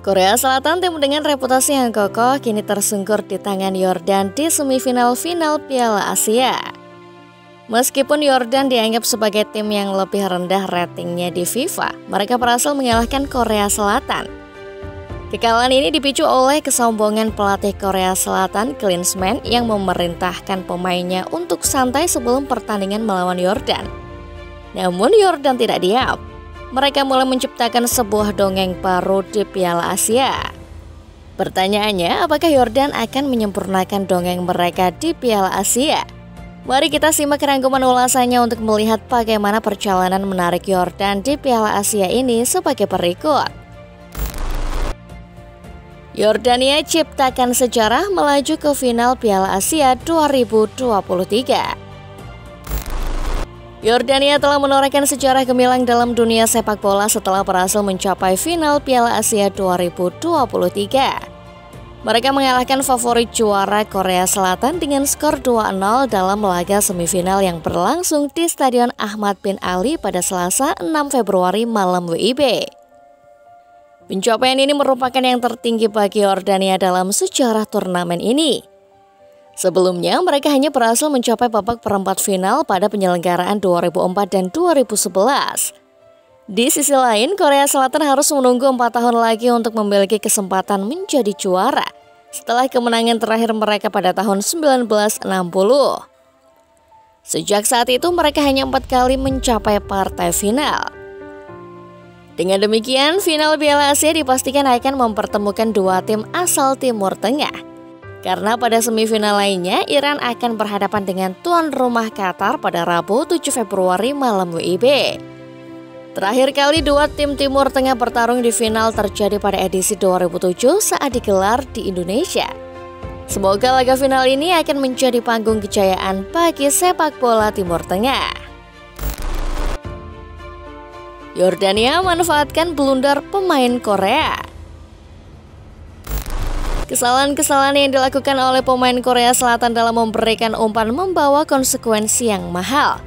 Korea Selatan, tim dengan reputasi yang kokoh, kini tersungkur di tangan Yordan di semifinal-final Piala Asia. Meskipun Yordan dianggap sebagai tim yang lebih rendah ratingnya di FIFA, mereka berhasil mengalahkan Korea Selatan. Kekalahan ini dipicu oleh kesombongan pelatih Korea Selatan, Klinsmann, yang memerintahkan pemainnya untuk santai sebelum pertandingan melawan Yordan. Namun Yordan tidak diam. Mereka mulai menciptakan sebuah dongeng baru di Piala Asia. Pertanyaannya, apakah Yordan akan menyempurnakan dongeng mereka di Piala Asia? Mari kita simak rangkuman ulasannya untuk melihat bagaimana perjalanan menarik Yordan di Piala Asia ini sebagai berikut. Yordania ciptakan sejarah melaju ke final Piala Asia 2023. Yordania telah menorehkan sejarah gemilang dalam dunia sepak bola setelah berhasil mencapai final Piala Asia 2023. Mereka mengalahkan favorit juara Korea Selatan dengan skor 2-0 dalam laga semifinal yang berlangsung di Stadion Ahmad bin Ali pada Selasa 6 Februari malam WIB. Pencapaian ini merupakan yang tertinggi bagi Yordania dalam sejarah turnamen ini. Sebelumnya, mereka hanya berhasil mencapai babak perempat final pada penyelenggaraan 2004 dan 2011. Di sisi lain, Korea Selatan harus menunggu 4 tahun lagi untuk memiliki kesempatan menjadi juara setelah kemenangan terakhir mereka pada tahun 1960. Sejak saat itu, mereka hanya 4 kali mencapai partai final. Dengan demikian, final Piala Asia dipastikan akan mempertemukan dua tim asal Timur Tengah. Karena pada semifinal lainnya, Iran akan berhadapan dengan tuan rumah Qatar pada Rabu 7 Februari malam WIB. Terakhir kali dua tim Timur Tengah bertarung di final terjadi pada edisi 2007 saat digelar di Indonesia. Semoga laga final ini akan menjadi panggung kejayaan bagi sepak bola Timur Tengah. Yordania manfaatkan blunder pemain Korea. Kesalahan-kesalahan yang dilakukan oleh pemain Korea Selatan dalam memberikan umpan membawa konsekuensi yang mahal,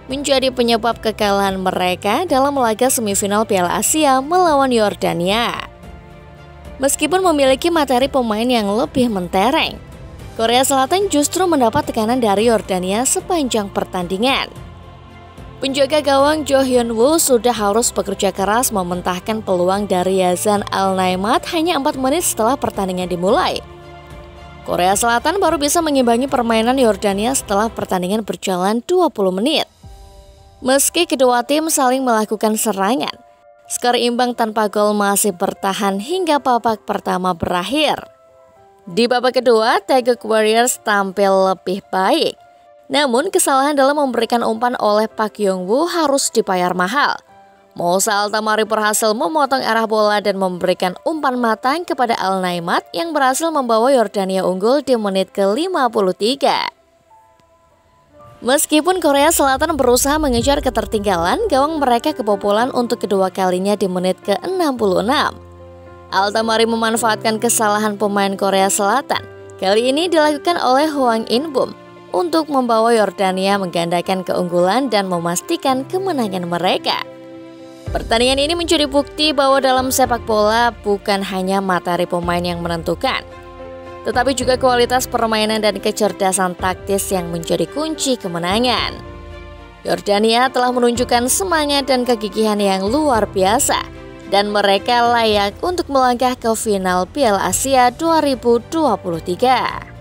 menjadi penyebab kekalahan mereka dalam laga semifinal Piala Asia melawan Yordania. Meskipun memiliki materi pemain yang lebih mentereng, Korea Selatan justru mendapat tekanan dari Yordania sepanjang pertandingan. Penjaga gawang Jo Hyun-woo sudah harus bekerja keras mementahkan peluang dari Yazan Al-Naimat hanya 4 menit setelah pertandingan dimulai. Korea Selatan baru bisa mengimbangi permainan Yordania setelah pertandingan berjalan 20 menit. Meski kedua tim saling melakukan serangan, skor imbang tanpa gol masih bertahan hingga babak pertama berakhir. Di babak kedua, Taeguk Warriors tampil lebih baik. Namun, kesalahan dalam memberikan umpan oleh Park Yong-woo harus dibayar mahal. Moussa Altamari berhasil memotong arah bola dan memberikan umpan matang kepada Al-Naimat yang berhasil membawa Yordania unggul di menit ke-53. Meskipun Korea Selatan berusaha mengejar ketertinggalan, gawang mereka kebobolan untuk kedua kalinya di menit ke-66. Altamari memanfaatkan kesalahan pemain Korea Selatan. Kali ini dilakukan oleh Hwang In-bum untuk membawa Yordania menggandakan keunggulan dan memastikan kemenangan mereka. Pertandingan ini menjadi bukti bahwa dalam sepak bola bukan hanya materi pemain yang menentukan, tetapi juga kualitas permainan dan kecerdasan taktis yang menjadi kunci kemenangan. Yordania telah menunjukkan semangat dan kegigihan yang luar biasa, dan mereka layak untuk melangkah ke final Piala Asia 2023.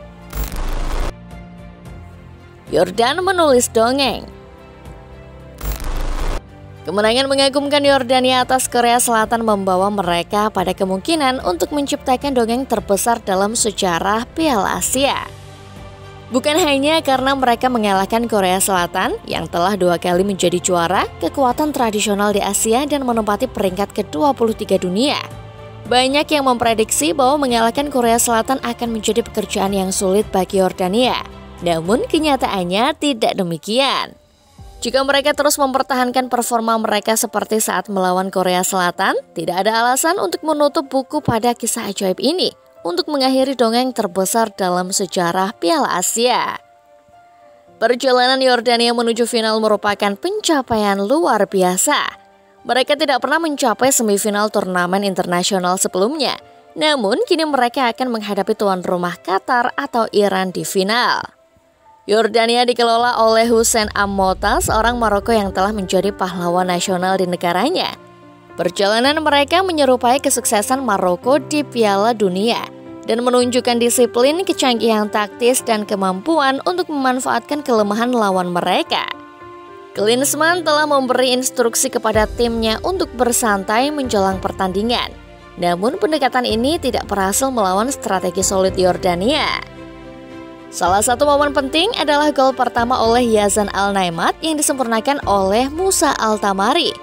Yordan menulis dongeng. Kemenangan mengagumkan Yordania atas Korea Selatan membawa mereka pada kemungkinan untuk menciptakan dongeng terbesar dalam sejarah Piala Asia. Bukan hanya karena mereka mengalahkan Korea Selatan yang telah 2 kali menjadi juara, kekuatan tradisional di Asia dan menempati peringkat ke-23 dunia. Banyak yang memprediksi bahwa mengalahkan Korea Selatan akan menjadi pekerjaan yang sulit bagi Yordania. Namun kenyataannya tidak demikian. Jika mereka terus mempertahankan performa mereka seperti saat melawan Korea Selatan, tidak ada alasan untuk menutup buku pada kisah ajaib ini untuk mengakhiri dongeng terbesar dalam sejarah Piala Asia. Perjalanan Yordania menuju final merupakan pencapaian luar biasa. Mereka tidak pernah mencapai semifinal turnamen internasional sebelumnya. Namun, kini mereka akan menghadapi tuan rumah Qatar atau Iran di final. Yordania dikelola oleh Hussein Ammota, seorang Maroko yang telah menjadi pahlawan nasional di negaranya. Perjalanan mereka menyerupai kesuksesan Maroko di Piala Dunia dan menunjukkan disiplin, kecanggihan taktis, dan kemampuan untuk memanfaatkan kelemahan lawan mereka. Klinsmann telah memberi instruksi kepada timnya untuk bersantai menjelang pertandingan. Namun pendekatan ini tidak berhasil melawan strategi solid Yordania. Salah satu momen penting adalah gol pertama oleh Yazan Al-Naimat yang disempurnakan oleh Musa Al-Tamari,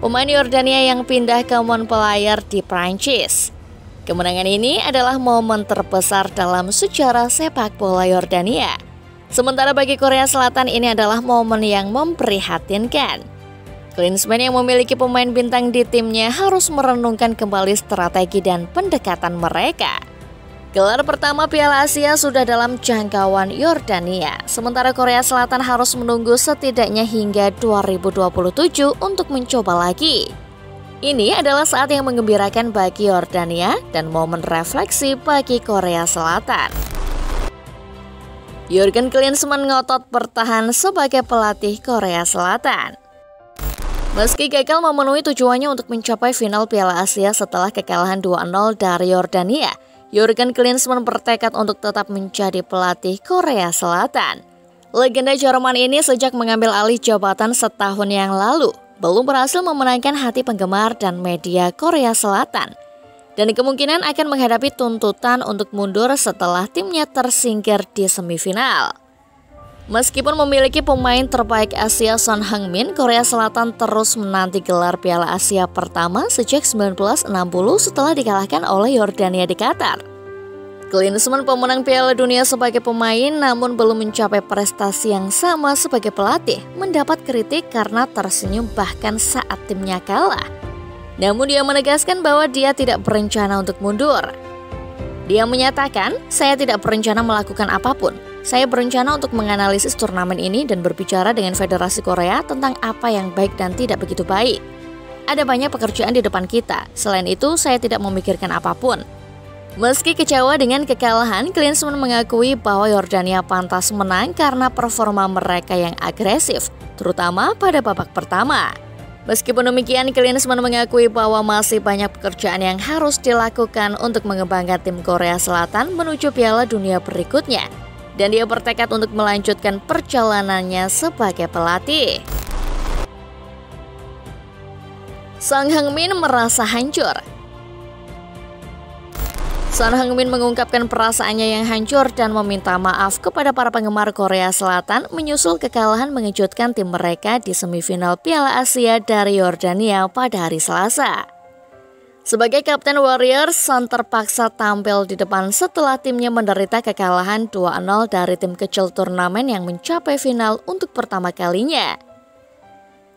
pemain Yordania yang pindah ke Montpellier di Prancis. Kemenangan ini adalah momen terbesar dalam sejarah sepak bola Yordania. Sementara bagi Korea Selatan ini adalah momen yang memprihatinkan. Klinsmann yang memiliki pemain bintang di timnya harus merenungkan kembali strategi dan pendekatan mereka. Gelar pertama Piala Asia sudah dalam jangkauan Yordania, sementara Korea Selatan harus menunggu setidaknya hingga 2027 untuk mencoba lagi. Ini adalah saat yang menggembirakan bagi Yordania dan momen refleksi bagi Korea Selatan. Jurgen Klinsmann ngotot bertahan sebagai pelatih Korea Selatan. Meski gagal memenuhi tujuannya untuk mencapai final Piala Asia setelah kekalahan 2-0 dari Yordania, Jurgen Klinsmann bertekad untuk tetap menjadi pelatih Korea Selatan. Legenda Jerman ini sejak mengambil alih jabatan setahun yang lalu, belum berhasil memenangkan hati penggemar dan media Korea Selatan. Dan kemungkinan akan menghadapi tuntutan untuk mundur setelah timnya tersingkir di semifinal. Meskipun memiliki pemain terbaik Asia Son Heung-min, Korea Selatan terus menanti gelar Piala Asia pertama sejak 1960 setelah dikalahkan oleh Yordania di Qatar. Klinsmann, pemenang Piala Dunia sebagai pemain namun belum mencapai prestasi yang sama sebagai pelatih, mendapat kritik karena tersenyum bahkan saat timnya kalah. Namun dia menegaskan bahwa dia tidak berencana untuk mundur. Dia menyatakan, "Saya tidak berencana melakukan apapun. Saya berencana untuk menganalisis turnamen ini dan berbicara dengan Federasi Korea tentang apa yang baik dan tidak begitu baik. Ada banyak pekerjaan di depan kita. Selain itu, saya tidak memikirkan apapun." Meski kecewa dengan kekalahan, Klinsmann mengakui bahwa Yordania pantas menang karena performa mereka yang agresif, terutama pada babak pertama. Meskipun demikian, Klinsmann mengakui bahwa masih banyak pekerjaan yang harus dilakukan untuk mengembangkan tim Korea Selatan menuju Piala Dunia berikutnya. Dan dia bertekad untuk melanjutkan perjalanannya sebagai pelatih. Son Heung-min merasa hancur. Son Heung-min mengungkapkan perasaannya yang hancur dan meminta maaf kepada para penggemar Korea Selatan menyusul kekalahan mengejutkan tim mereka di semifinal Piala Asia dari Yordania pada hari Selasa. Sebagai kapten Warriors, Son terpaksa tampil di depan setelah timnya menderita kekalahan 2-0 dari tim kecil turnamen yang mencapai final untuk pertama kalinya.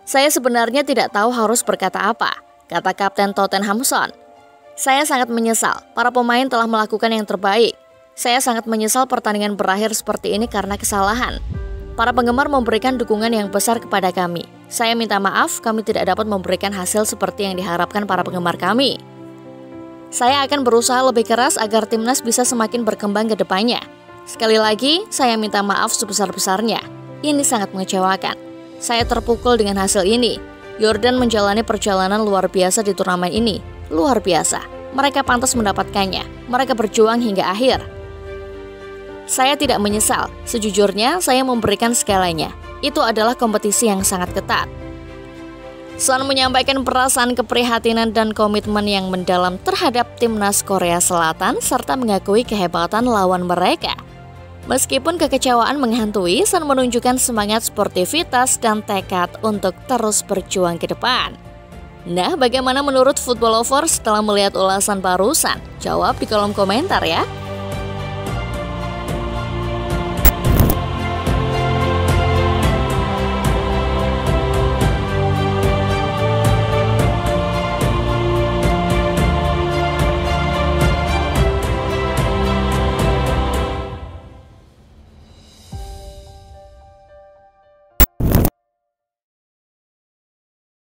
"Saya sebenarnya tidak tahu harus berkata apa," kata kapten Tottenham Son. "Saya sangat menyesal, para pemain telah melakukan yang terbaik. Saya sangat menyesal pertandingan berakhir seperti ini karena kesalahan. Para penggemar memberikan dukungan yang besar kepada kami. Saya minta maaf, kami tidak dapat memberikan hasil seperti yang diharapkan para penggemar kami. Saya akan berusaha lebih keras agar timnas bisa semakin berkembang ke depannya. Sekali lagi, saya minta maaf sebesar-besarnya. Ini sangat mengecewakan. Saya terpukul dengan hasil ini. Jordan menjalani perjalanan luar biasa di turnamen ini. Luar biasa. Mereka pantas mendapatkannya. Mereka berjuang hingga akhir. Saya tidak menyesal. Sejujurnya, saya memberikan segalanya. Itu adalah kompetisi yang sangat ketat." Son menyampaikan perasaan keprihatinan dan komitmen yang mendalam terhadap timnas Korea Selatan serta mengakui kehebatan lawan mereka. Meskipun kekecewaan menghantui, Son menunjukkan semangat sportivitas dan tekad untuk terus berjuang ke depan. Nah, bagaimana menurut Football Lovers setelah melihat ulasan barusan? Jawab di kolom komentar ya.